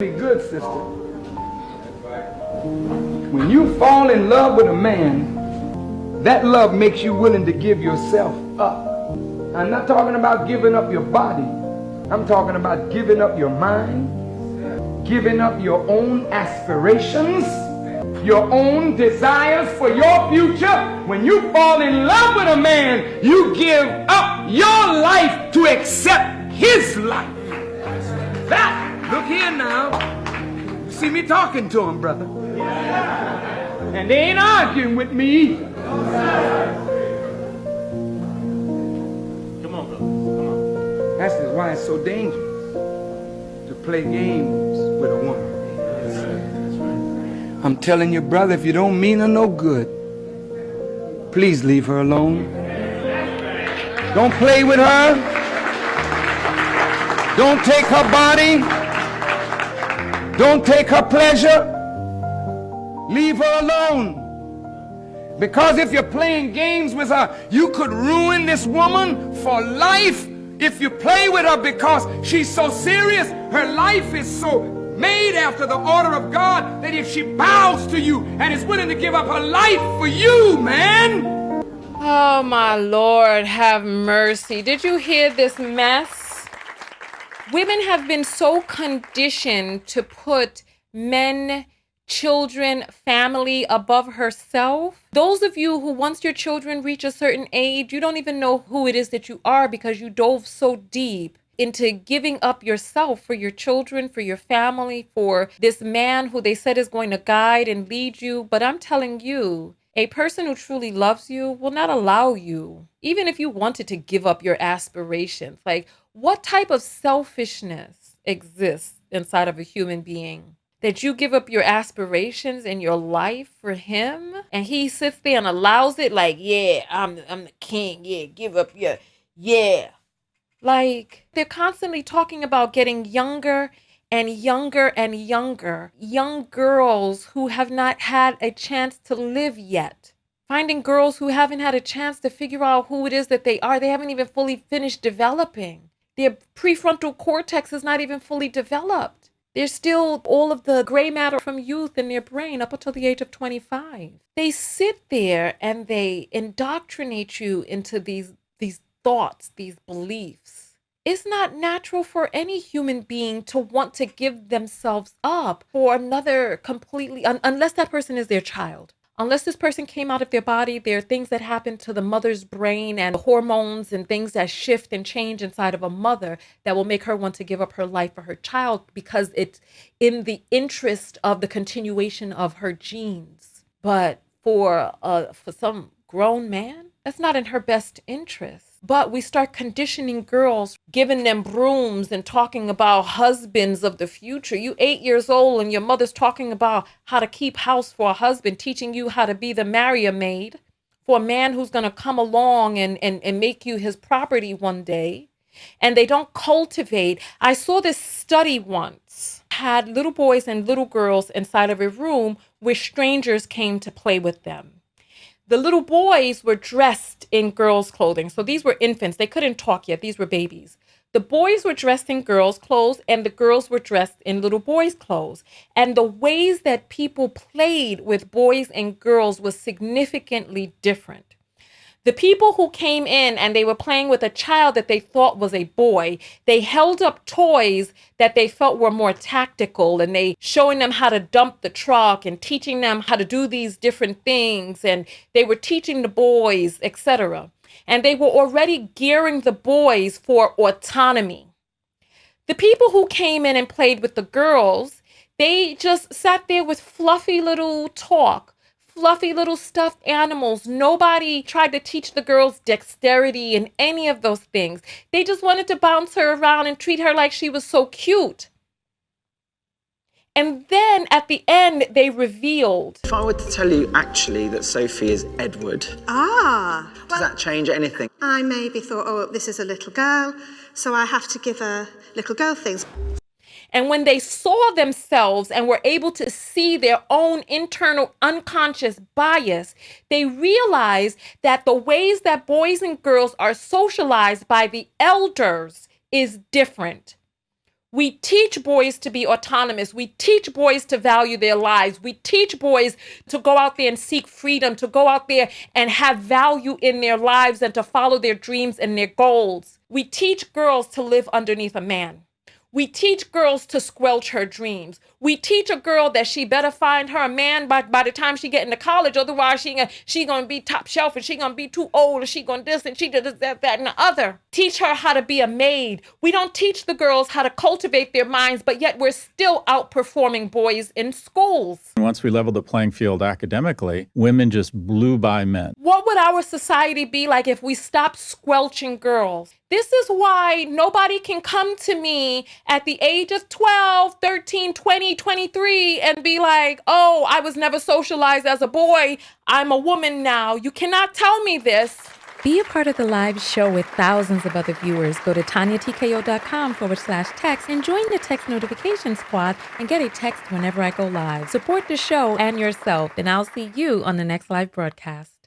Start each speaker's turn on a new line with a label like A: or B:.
A: Be good, sister. When you fall in love with a man, that love makes you willing to give yourself up. I'm not talking about giving up your body. I'm talking about giving up your mind, giving up your own aspirations, your own desires for your future. When you fall in love with a man, you give up your life to accept his life. That, look here now. You see me talking to him, brother. And they ain't arguing with me either.
B: Come on, brother. Come on.
A: That's why it's so dangerous to play games with a woman. I'm telling you, brother, if you don't mean her no good, please leave her alone. Don't play with her. Don't take her body. Don't take her pleasure. Leave her alone. Because if you're playing games with her, you could ruin this woman for life. If you play with her because she's so serious, her life is so made after the order of God that if she bows to you and is willing to give up her life for you, man.
C: Oh, my Lord, have mercy. Did you hear this mess? Women have been so conditioned to put men, children, family above herself. Those of you who, once your children reach a certain age, you don't even know who it is that you are because you dove so deep into giving up yourself for your children, for your family, for this man who they said is going to guide and lead you. But I'm telling you, a person who truly loves you will not allow you, even if you wanted to give up your aspirations. Like, what type of selfishness exists inside of a human being that you give up your aspirations and your life for him, and he sits there and allows it? Like, yeah, I'm the king. Yeah, give up your, yeah. Like, they're constantly talking about getting younger and younger and younger. Young girls who have not had a chance to live yet. Finding girls who haven't had a chance to figure out who it is that they are. They haven't even fully finished developing. Their prefrontal cortex is not even fully developed. There's still all of the gray matter from youth in their brain up until the age of 25. They sit there and they indoctrinate you into these thoughts, these beliefs. It's not natural for any human being to want to give themselves up for another completely, unless that person is their child. Unless this person came out of their body, there are things that happen to the mother's brain and hormones and things that shift and change inside of a mother that will make her want to give up her life for her child because it's in the interest of the continuation of her genes. But for some grown man, that's not in her best interest. But we start conditioning girls, giving them brooms and talking about husbands of the future. You 8 years old and your mother's talking about how to keep house for a husband, teaching you how to be the marrier maid for a man who's going to come along and make you his property one day. And they don't cultivate. I saw this study once, had little boys and little girls inside of a room where strangers came to play with them. The little boys were dressed in girls' clothing. So these were infants. They couldn't talk yet. These were babies. The boys were dressed in girls' clothes and the girls were dressed in little boys' clothes. And the ways that people played with boys and girls was significantly different. The people who came in and they were playing with a child that they thought was a boy, they held up toys that they felt were more tactical, and they showing them how to dump the truck and teaching them how to do these different things. And they were teaching the boys, etc. And they were already gearing the boys for autonomy. The people who came in and played with the girls, they just sat there with fluffy little talk. Fluffy little stuffed animals. Nobody tried to teach the girls dexterity and any of those things. They just wanted to bounce her around and treat her like she was so cute. And then at the end, they revealed.
D: If I were to tell you actually that Sophie is Edward, does that change anything?
E: I maybe thought, oh, this is a little girl, so I have to give her little girl things.
C: And when they saw themselves and were able to see their own internal unconscious bias, they realized that the ways that boys and girls are socialized by the elders is different. We teach boys to be autonomous. We teach boys to value their lives. We teach boys to go out there and seek freedom, to go out there and have value in their lives and to follow their dreams and their goals. We teach girls to live underneath a man. We teach girls to squelch her dreams. We teach a girl that she better find her a man by the time she get into college. Otherwise, she gonna be top shelf and she gonna be too old and she gonna this and she does that and the other. Teach her how to be a maid. We don't teach the girls how to cultivate their minds, but yet we're still outperforming boys in schools.
F: Once we leveled the playing field academically, women just blew by men.
C: What would our society be like if we stopped squelching girls? This is why nobody can come to me at the age of 12, 13, 20, 23 and be like, oh, I was never socialized as a boy. I'm a woman now. You cannot tell me this.
G: Be a part of the live show with thousands of other viewers. Go to TonyaTKO.com/text and join the text notification squad and get a text whenever I go live. Support the show and yourself, and I'll see you on the next live broadcast.